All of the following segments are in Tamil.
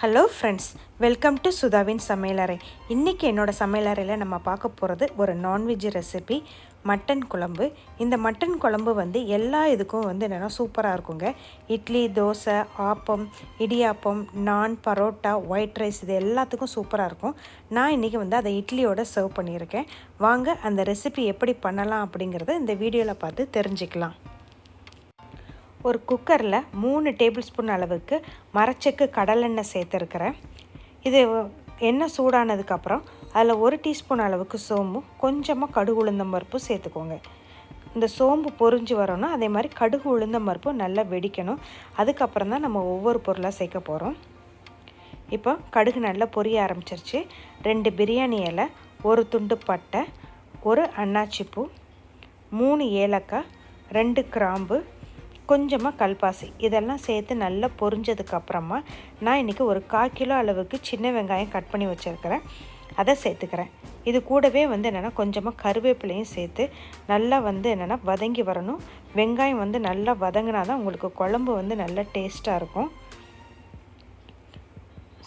ஹலோ ஃப்ரெண்ட்ஸ், வெல்கம் டு சுதாவின் சமையலறை. இன்றைக்கி என்னோடய சமையலறையில் நம்ம பார்க்க போகிறது ஒரு நான்வெஜ் ரெசிபி, மட்டன் குழம்பு. இந்த மட்டன் குழம்பு எல்லா இதுக்கும் என்னென்னா சூப்பராக இருக்குங்க. இட்லி, தோசை, ஆப்பம், இடியாப்பம், நான், பரோட்டா, ஒயிட் ரைஸ் இது எல்லாத்துக்கும் சூப்பராக இருக்கும். நான் இன்றைக்கி அதை இட்லியோடு சர்வ் பண்ணியிருக்கேன். வாங்க அந்த ரெசிபி எப்படி பண்ணலாம் அப்படிங்கிறத இந்த வீடியோவில் பார்த்து தெரிஞ்சுக்கலாம். ஒரு குக்கரில் 3 டேபிள் ஸ்பூன் அளவுக்கு மரச்செக்கு கடலெண்ணெய் சேர்த்துருக்கிறேன். இது எண்ணெய் சூடானதுக்கப்புறம் அதில் 1 டீஸ்பூன் அளவுக்கு சோம்பும் கொஞ்சமாக கடுகு உளுந்தம் பருப்பும் சேர்த்துக்கோங்க. இந்த சோம்பு பொரிஞ்சு வரணும், அதே மாதிரி கடுகு உளுந்தம் பருப்பும் நல்லா வெடிக்கணும். அதுக்கப்புறம் தான் நம்ம ஒவ்வொரு பொருளாக சேர்க்க போகிறோம். இப்போ கடுகு நல்லா பொரிய ஆரம்பிச்சிருச்சு. 2 பிரியாணி இலை, 1 துண்டு பட்டை, 1 அன்னாச்சிப்பூ, 3 ஏலக்காய், 2 கிராம்பு, கொஞ்சமாக கல்பாசி இதெல்லாம் சேர்த்து நல்லா பொரிஞ்சதுக்கப்புறமா நான் இன்றைக்கி ஒரு 1/4 கிலோ அளவுக்கு சின்ன வெங்காயம் கட் பண்ணி வச்சுருக்கிறேன், அதை சேர்த்துக்கிறேன். இது கூடவே என்னென்னா கொஞ்சமாக கருவேப்பிலையும் சேர்த்து நல்லா என்னென்னா வதங்கி வரணும். வெங்காயம் நல்லா வதங்கினா தான் உங்களுக்கு குழம்பு நல்லா டேஸ்ட்டாக இருக்கும்.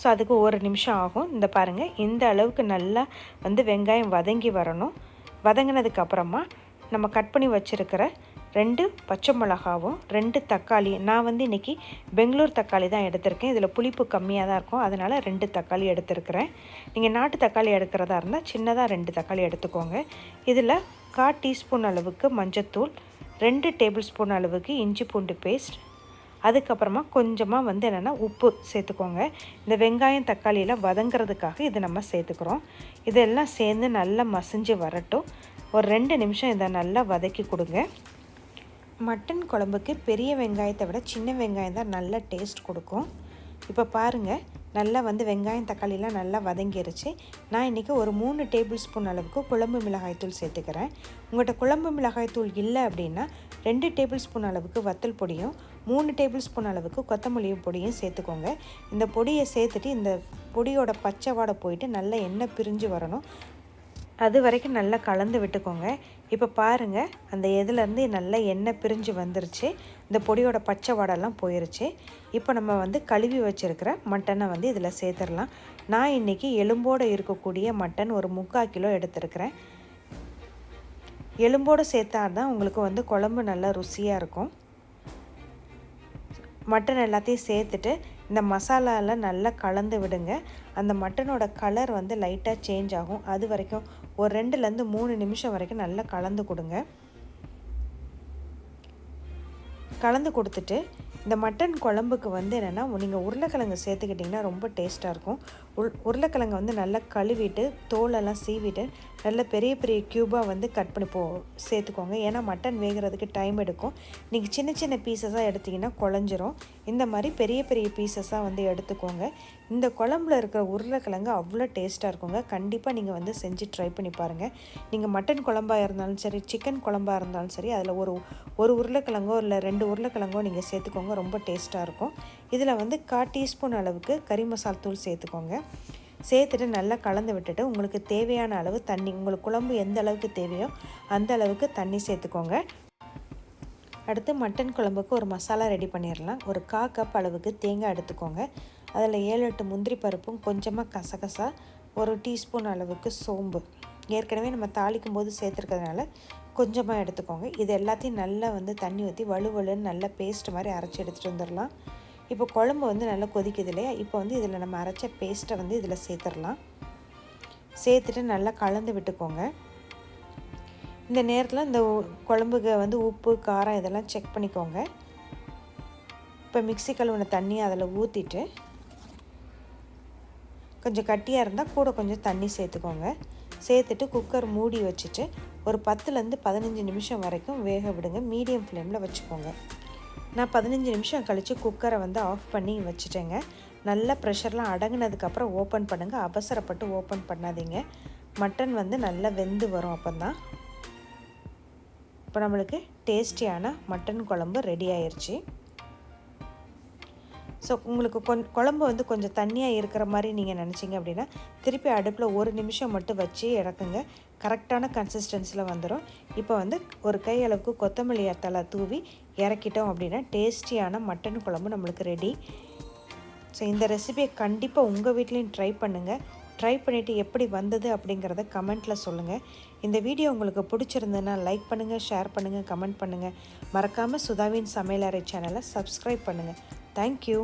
ஸோ அதுக்கு 1 நிமிஷம் ஆகும். இந்த பாருங்கள், இந்த அளவுக்கு நல்லா வெங்காயம் வதங்கி வரணும். வதங்கினதுக்கப்புறமா நம்ம கட் பண்ணி வச்சுருக்கிற 2 பச்சை மிளகாவும் 2 தக்காளி, நான் இன்றைக்கி பெங்களூர் தக்காளி தான் எடுத்திருக்கேன். இதில் புளிப்பு கம்மியாக தான் இருக்கும், அதனால் 2 தக்காளி எடுத்துருக்கிறேன். நீங்கள் நாட்டு தக்காளி எடுக்கிறதா இருந்தால் சின்னதாக 2 தக்காளி எடுத்துக்கோங்க. இதில் 1/4 டீஸ்பூன் அளவுக்கு மஞ்சத்தூள், 2 டேபிள் ஸ்பூன் அளவுக்கு இஞ்சி பூண்டு பேஸ்ட், அதுக்கப்புறமா கொஞ்சமாக என்னென்னா உப்பு சேர்த்துக்கோங்க. இந்த வெங்காயம் தக்காளியில் வதங்கிறதுக்காக இது நம்ம சேர்த்துக்கிறோம். இதெல்லாம் சேர்ந்து நல்லா மசிஞ்சு வரட்டும். ஒரு 2 நிமிஷம் இதை நல்லா வதக்கி கொடுங்க. மட்டன் குழம்புக்கு பெரிய வெங்காயத்தை விட சின்ன வெங்காயம் தான் நல்ல டேஸ்ட் கொடுக்கும். இப்போ பாருங்கள், நல்லா வெங்காயம் தக்காளிலாம் நல்லா வதங்கிருச்சு. நான் இன்றைக்கி ஒரு 3 டேபிள் ஸ்பூன் அளவுக்கு குழம்பு மிளகாய்த்தூள் சேர்த்துக்கிறேன். உங்கள்கிட்ட குழம்பு மிளகாய்த்தூள் இல்லை அப்படின்னா 2 டேபிள் ஸ்பூன் அளவுக்கு வத்தல் பொடியும் 3 டேபிள் ஸ்பூன் அளவுக்கு கொத்தமல்லி பொடியும் சேர்த்துக்கோங்க. இந்த பொடியை சேர்த்துட்டு இந்த பொடியோட பச்சை வாடை போயிட்டு நல்லா எண்ணெய் பிரிஞ்சு வரணும், அது வரைக்கும் நல்லா கலந்து விட்டுக்கோங்க. இப்போ பாருங்கள், அந்த இதிலேருந்து நல்லா எண்ணெய் பிரிஞ்சு வந்துருச்சு. இந்த பொடியோட பச்சை வாடெல்லாம் போயிருச்சு. இப்போ நம்ம கழுவி வச்சுருக்கிற மட்டனை இதில் சேர்த்துடலாம். நான் இன்றைக்கி எலும்போடு இருக்கக்கூடிய மட்டன் ஒரு 3/4 கிலோ எடுத்துருக்கிறேன். எலும்போடு சேர்த்தா தான் உங்களுக்கு குழம்பு நல்லா ருசியாக இருக்கும். மட்டன் எல்லாத்தையும் சேர்த்துட்டு இந்த மசாலாவில் நல்லா கலந்து விடுங்க. அந்த மட்டனோட கலர் லைட்டாக சேஞ்ச் ஆகும். அது வரைக்கும் ஒரு 2லேருந்து 3 நிமிஷம் வரைக்கும் நல்லா கலந்து கொடுங்க. கலந்து கொடுத்துட்டு இந்த மட்டன் குழம்புக்கு என்னென்னா நீங்கள் உருளைக்கிழங்கு சேர்த்துக்கிட்டிங்கன்னா ரொம்ப டேஸ்ட்டாக இருக்கும். உருளைக்கிழங்கு நல்லா கழுவிட்டு தோலெல்லாம் சீவிட்டு நல்ல பெரிய பெரிய க்யூபாக கட் பண்ணி சேர்த்துக்கோங்க. ஏன்னா மட்டன் வேகிறதுக்கு டைம் எடுக்கும். நீங்கள் சின்ன சின்ன பீசஸாக எடுத்திங்கன்னா குழஞ்சிரும். இந்த மாதிரி பெரிய பெரிய பீசஸாக எடுத்துக்கோங்க. இந்த குழம்புல இருக்கிற உருளைக்கிழங்கு அவ்வளோ டேஸ்ட்டாக இருக்குங்க. கண்டிப்பாக நீங்கள் செஞ்சு ட்ரை பண்ணி பாருங்கள். நீங்கள் மட்டன் குழம்பாக இருந்தாலும் சரி, சிக்கன் குழம்பாக இருந்தாலும் சரி, அதில் ஒரு உருளைக்கிழங்கோ இல்லை 2 உருளைக்கிழங்கோ நீங்கள் சேர்த்துக்கோங்க, ரொம்ப டேஸ்ட்டாக இருக்கும். இதில் 1/4 டீஸ்பூன் அளவுக்கு கறி மசால் தூள் சேர்த்துக்கோங்க. சேர்த்துட்டு நல்லா கலந்து விட்டுட்டு உங்களுக்கு தேவையான அளவு தண்ணி, உங்களுக்கு குழம்பு எந்த அளவுக்கு தேவையோ அந்த அளவுக்கு தண்ணி சேர்த்துக்கோங்க. அடுத்து மட்டன் குழம்புக்கு ஒரு மசாலா ரெடி பண்ணிடலாம். ஒரு 1/4 கப் அளவுக்கு தேங்காய் எடுத்துக்கோங்க. அதில் 7-8 முந்திரி பருப்பும் கொஞ்சமாக கசகசா, 1 டீஸ்பூன் அளவுக்கு சோம்பு, ஏற்கனவே நம்ம தாளிக்கும் போது சேர்த்துருக்கிறதுனால கொஞ்சமாக எடுத்துக்கோங்க. இது எல்லாத்தையும் நல்லா தண்ணி ஊற்றி வலுவலுன்னு நல்லா பேஸ்ட் மாதிரி அரைச்சி எடுத்துகிட்டு வந்துடலாம். இப்போ குழம்பு நல்லா கொதிக்குது இல்லையா, இப்போ இதில் நம்ம அரைச்ச பேஸ்ட்டை இதில் சேர்த்துடலாம். சேர்த்துட்டு நல்லா கலந்து விட்டுக்கோங்க. இந்த நேரத்தில் இந்த குழம்புக்கு உப்பு காரம் இதெல்லாம் செக் பண்ணிக்கோங்க. இப்போ மிக்ஸி கழுவின தண்ணியை அதில் ஊற்றிட்டு, கொஞ்சம் கட்டியாக இருந்தால் கூட கொஞ்சம் தண்ணி சேர்த்துக்கோங்க. சேர்த்துட்டு குக்கர் மூடி வச்சுட்டு ஒரு 10லேருந்து 15 நிமிஷம் வரைக்கும் வேக விடுங்க. மீடியம் ஃப்ளேமில் வச்சுக்கோங்க. நான் 15 நிமிஷம் கழித்து குக்கரை ஆஃப் பண்ணி வச்சுட்டேங்க. நல்லா ப்ரெஷர்லாம் அடங்கினதுக்கப்புறம் ஓப்பன் பண்ணுங்கள். அவசரப்பட்டு ஓப்பன் பண்ணாதீங்க. மட்டன் நல்லா வெந்து வரும். அப்போ தான் இப்போ நம்மளுக்கு டேஸ்டியான மட்டன் குழம்பு ரெடி ஆயிடுச்சு. ஸோ உங்களுக்கு குழம்பு கொஞ்சம் தண்ணியாக இருக்கிற மாதிரி நீங்கள் நினச்சிங்க அப்படின்னா திருப்பி அடுப்பில் 1 நிமிஷம் மட்டும் வச்சு இறக்குங்க. கரெக்டான கன்சிஸ்டன்சியில் வந்துடும். இப்போ ஒரு கை அளவுக்கு கொத்தமல்லி தழை தூவி இறக்கிட்டோம் அப்படின்னா டேஸ்டியான மட்டன் குழம்பு நம்மளுக்கு ரெடி. ஸோ இந்த ரெசிபியை கண்டிப்பாக உங்கள் வீட்லேயும் ட்ரை பண்ணுங்கள். ட்ரை பண்ணிவிட்டு எப்படி வந்தது அப்படிங்கிறத கமெண்ட்டில் சொல்லுங்கள். இந்த வீடியோ உங்களுக்கு பிடிச்சிருந்ததுன்னா லைக் பண்ணுங்கள், ஷேர் பண்ணுங்கள், கமெண்ட் பண்ணுங்கள். மறக்காமல் சுதாவின் சமையலறை சேனலை சப்ஸ்கிரைப் பண்ணுங்கள். தேங்க்யூ.